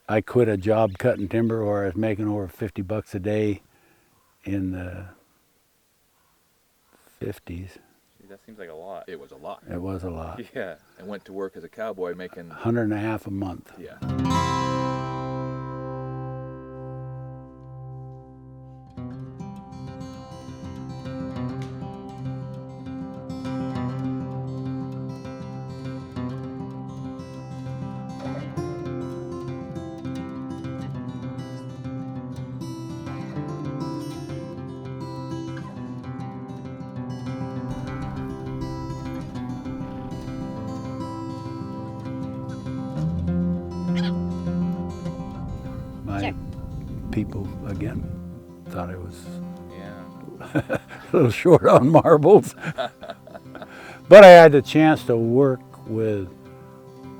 I quit a job cutting timber where I was making over $50 a day in the 50s. Gee, that seems like a lot. It was a lot. It was a lot. Yeah. And went to work as a cowboy making, 150 a month. yeah. My people, again, thought I was Yeah. a little short on marbles. But I had the chance to work with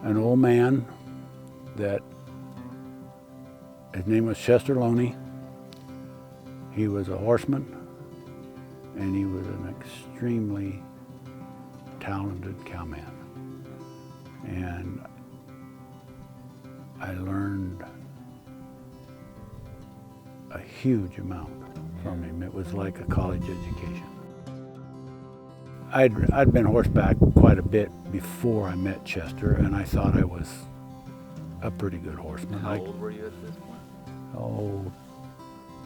an old man that, his name was Chester Loney. He was a horseman, and he was an extremely talented cowman. And I learned a huge amount from him. It was like a college education. I'd been horseback quite a bit before I met Chester, and I thought I was a pretty good horseman. How old were you at this point? Oh,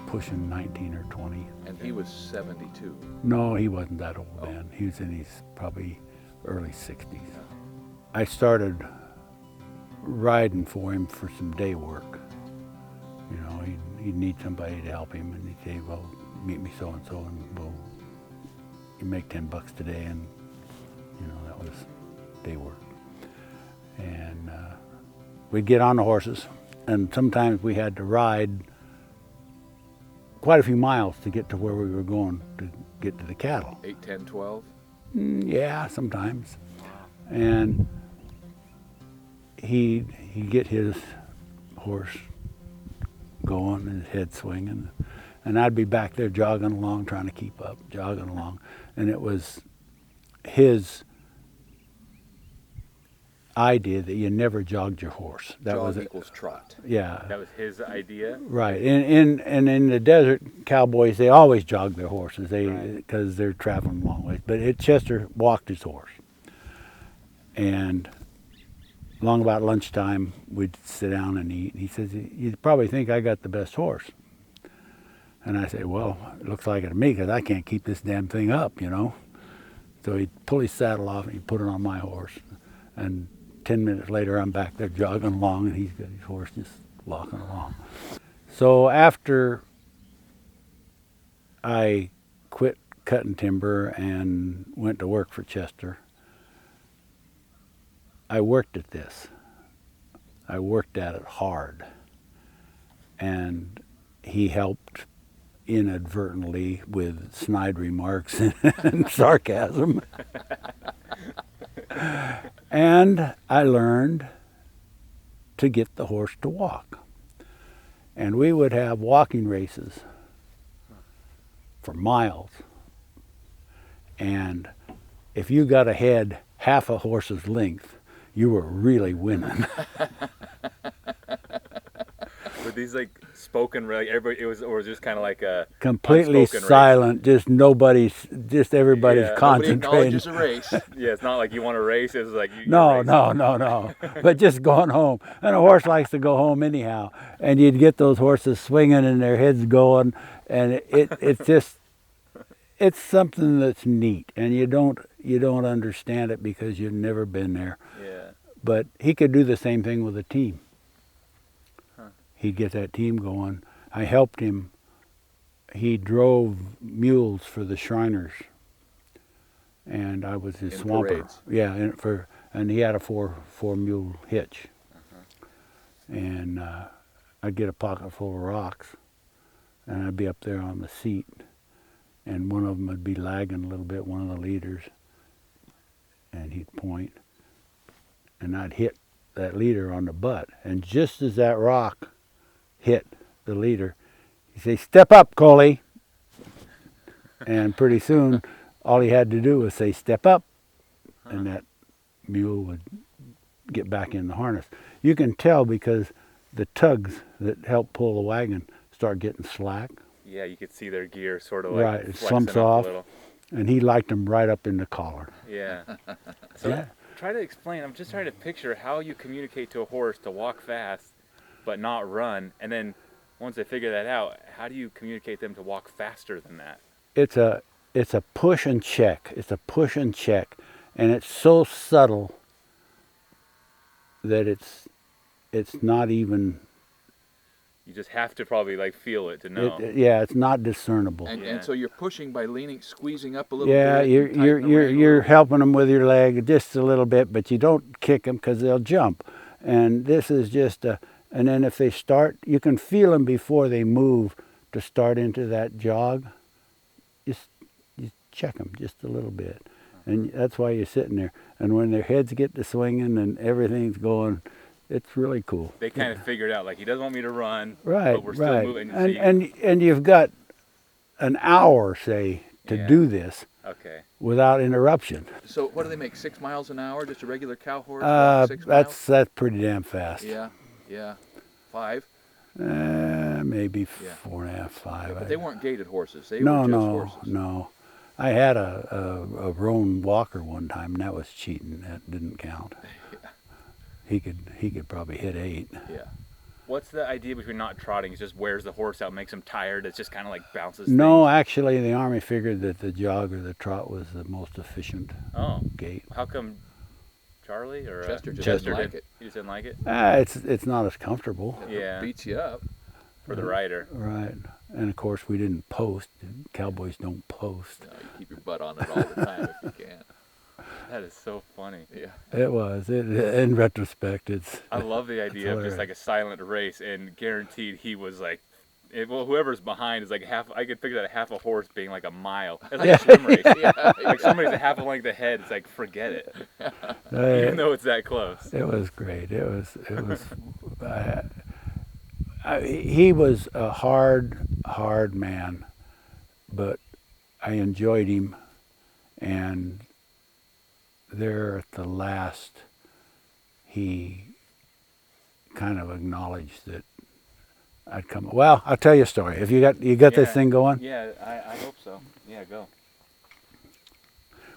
pushing 19 or 20. And he was 72. No, he wasn't that old then. He was in his probably early 60s. I started riding for him for some day work. You know, he'd need somebody to help him, and he'd say, well, meet me so-and-so, and we'll, you make $10 today, and, you know, that was day work. And we'd get on the horses, and sometimes we had to ride quite a few miles to get to where we were going to get to the cattle. 8, 10, 12? Yeah, sometimes. And he'd get his horse going and his head swinging, and I'd be back there jogging along, trying to keep up, jogging along. And it was his idea that you never jogged your horse. That Jog was it. equals trot. Yeah. That was his idea. Right. And in the desert, cowboys, they always jog their horses Right. because they're traveling long ways. But Chester walked his horse. And along about lunchtime, we'd sit down and eat. He says, you probably think I got the best horse. And I say, well, it looks like it to me because I can't keep this damn thing up, you know. So he'd pull his saddle off and he'd put it on my horse. And 10 minutes later, I'm back there jogging along, and he's got his horse just walking along. So after I quit cutting timber and went to work for Chester, I worked at this. I worked at it hard. And he helped inadvertently with snide remarks and sarcasm. And I learned to get the horse to walk. And we would have walking races for miles. And if you got ahead half a horse's length, you were really winning. Were these like spoken, like everybody? It was, or was it just kind of like a Completely unspoken race? silent, just everybody's Yeah, nobody Nobody concentrating. acknowledges a race. Yeah, it's not like you want to race. It's like you No, race. no. But just going home. And a horse likes to go home anyhow. And you'd get those horses swinging and their heads going. And it's just, it's something that's neat. And you don't understand it because you've never been there. Yeah. But he could do the same thing with a team. He'd get that team going. I helped him. He drove mules for the Shriners. And I was his In swamper. parades. Yeah, and he had a four mule hitch. And I'd get a pocket full of rocks, and I'd be up there on the seat, and one of them would be lagging a little bit, one of the leaders, and he'd point, and I'd hit that leader on the butt. And just as that rock hit the leader, he'd say, "Step up, Coley." And pretty soon, all he had to do was say, "Step up," and that mule would get back in the harness. You can tell because the tugs that help pull the wagon start getting slack. Yeah, you could see their gear sort of like Right, it flexing slumps up off. a little. And he liked them right up in the collar. Yeah. So Yeah. try to explain. I'm just trying to picture how you communicate to a horse to walk fast, but not run. And then once they figure that out, how do you communicate them to walk faster than that? It's a push and check. It's a push and check, and it's so subtle that it's not even. You just have to probably like feel it to know. Yeah, it's not discernible. And, Yeah. and so you're pushing by leaning, squeezing up a little Yeah, bit. you're and tighten the rein a you're little. helping them with your leg just a little bit, but you don't kick them because they'll jump. And this is just a. And then if they start, you can feel them before they move to start into that jog. You check them just a little bit, and that's why you're sitting there. And when their heads get to swinging and everything's going, it's really cool. They kind of figured out like he doesn't want me to run, Right, but we're still right. moving. And you've got an hour, say, to Yeah. do this Okay. without interruption. So what do they make, 6 miles an hour? Just a regular cow horse? walk 6 miles? That's pretty damn fast. Yeah. 5? Maybe Yeah. 4.5, 5. But they weren't gated horses. They no, were just no, horses. no. I had a roan walker one time, and that was cheating. That didn't count. He could probably hit 8. Yeah. What's the idea between not trotting? It just wears the horse out, makes him tired. It's just kind of like bounces. No, things. actually, the Army figured that the jog or the trot was the most efficient Oh, gait. how come Charlie or Chester just Chester didn't like did? it. He just didn't like it It's not as comfortable. Yeah. Beats you up. for the rider. Right. And of course, we didn't post. Cowboys don't post. No, you keep your butt on it all the time if you can. That is so funny. Yeah. It was. In retrospect, it's. I love the idea of just hilarious. like a silent race, and guaranteed he was like, well, whoever's behind is like half. I could figure that half a horse being like a mile. It's like a swim race. Like somebody's a half a length ahead. It's like forget it, even though it's that close. It was great. It was. He was a hard man, but I enjoyed him, and there at the last, he kind of acknowledged that I'd come. Well, I'll tell you a story. If you got this Yeah. thing going. Yeah, I hope so. Yeah, go.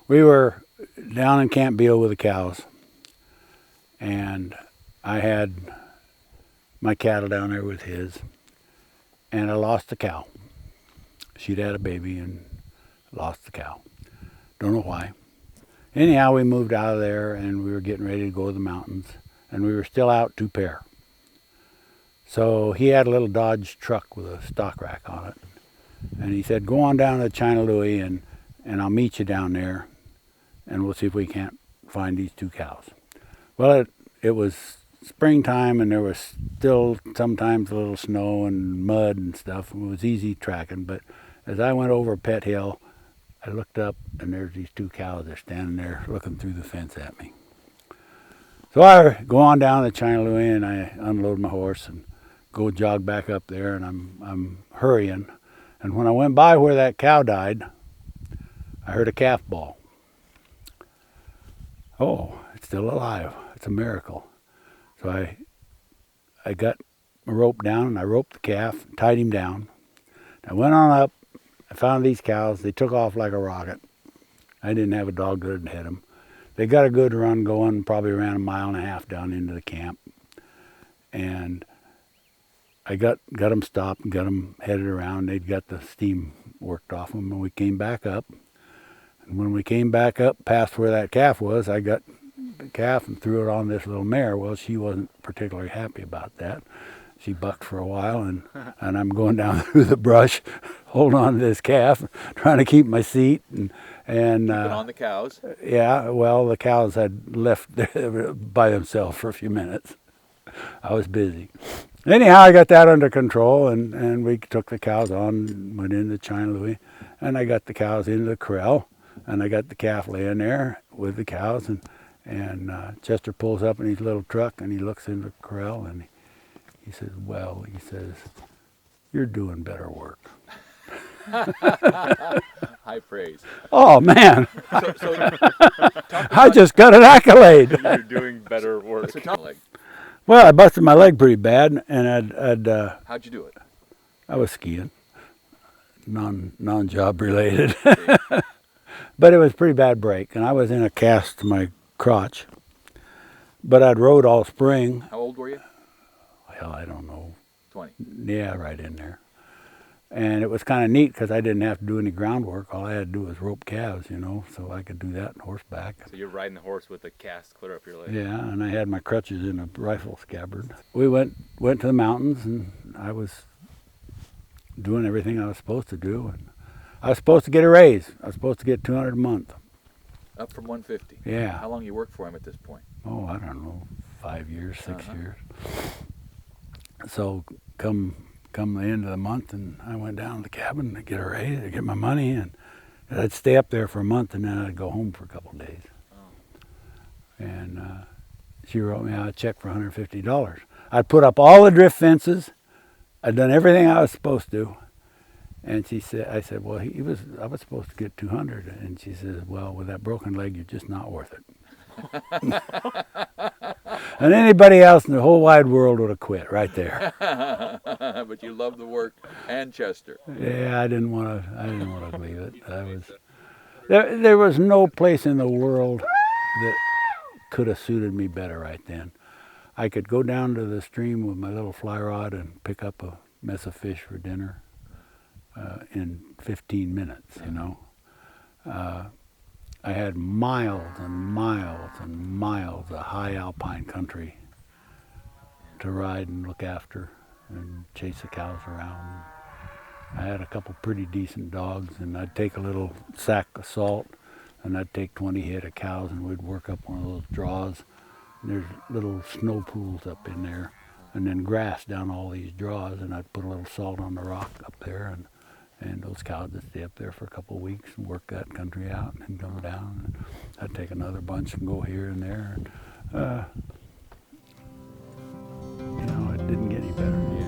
We were down in Camp Beale with the cows, and I had my cattle down there with his, and I lost a cow. She'd had a baby and lost the cow. Don't know why. Anyhow, we moved out of there, and we were getting ready to go to the mountains, and we were still out 2 pair. So he had a little Dodge truck with a stock rack on it, and he said, "Go on down to China Louie, and I'll meet you down there, and we'll see if we can't find these 2 cows." Well, it was springtime, and there was still sometimes a little snow and mud and stuff. It was easy tracking, but as I went over Pet Hill, I looked up, and there's these 2 cows. They're standing there looking through the fence at me. So I go on down to China Louie, and I unload my horse and go jog back up there, and I'm hurrying. And when I went by where that cow died, I heard a calf bawl. Oh, it's still alive. It's a miracle. So I got my rope down, and I roped the calf, tied him down. I went on up. I found these cows. They took off like a rocket. I didn't have a dog that had them. They got a good run going, probably ran 1.5 miles down into the camp. And I got them stopped and got them headed around. They'd got the steam worked off them, and we came back up. And when we came back up past where that calf was, I got the calf and threw it on this little mare. Well, she wasn't particularly happy about that. She bucked for a while, and I'm going down through the brush, holding on to this calf, trying to keep my seat. And Keeping on the cows. yeah, well, the cows had left by themselves for a few minutes. I was busy. Anyhow, I got that under control, and we took the cows on, went into China Louie, and I got the cows into the corral, and I got the calf laying there with the cows, and Chester pulls up in his little truck, and he looks in the corral, and he says, "Well," he says, "you're doing better work." High praise. Oh, man, So I just got an accolade. You're doing better work. talk like Well, I busted my leg pretty bad, and How'd you do it? I was skiing, non-job related, See? but it was a pretty bad break, and I was in a cast to my crotch. But I'd rode all spring. How old were you? Hell, I don't know. 20. Yeah, right in there. And it was kind of neat because I didn't have to do any groundwork. All I had to do was rope calves, you know, so I could do that on horseback. So you're riding the horse with the cast clear up your leg. Yeah, and I had my crutches in a rifle scabbard. We went to the mountains, and I was doing everything I was supposed to do. And I was supposed to get a raise. I was supposed to get $200 a month. Up from 150. Yeah. How long you worked for him at this point? Oh, I don't know, 5 years, 6 Uh-huh. years. So come the end of the month, and I went down to the cabin to get a raise, to get my money, and I'd stay up there for a month, and then I'd go home for a couple of days. Oh. And she wrote me out a check for $150. I'd put up all the drift fences. I'd done everything I was supposed to. And I said, well, I was supposed to get 200. And she says, well, with that broken leg, you're just not worth it. And anybody else in the whole wide world would have quit right there. But you love the work and Chester. Yeah, I didn't want to leave it. There was no place in the world that could have suited me better right then. I could go down to the stream with my little fly rod and pick up a mess of fish for dinner in 15 minutes, you know. I had miles and miles and miles of high alpine country to ride and look after and chase the cows around. I had a couple pretty decent dogs, and I'd take a little sack of salt, and I'd take 20 head of cows, and we'd work up one of those draws. And there's little snow pools up in there, and then grass down all these draws, and I'd put a little salt on the rock up there, and those cows would stay up there for a couple of weeks and work that country out and then come down. And I'd take another bunch and go here and there. And, you know, it didn't get any better.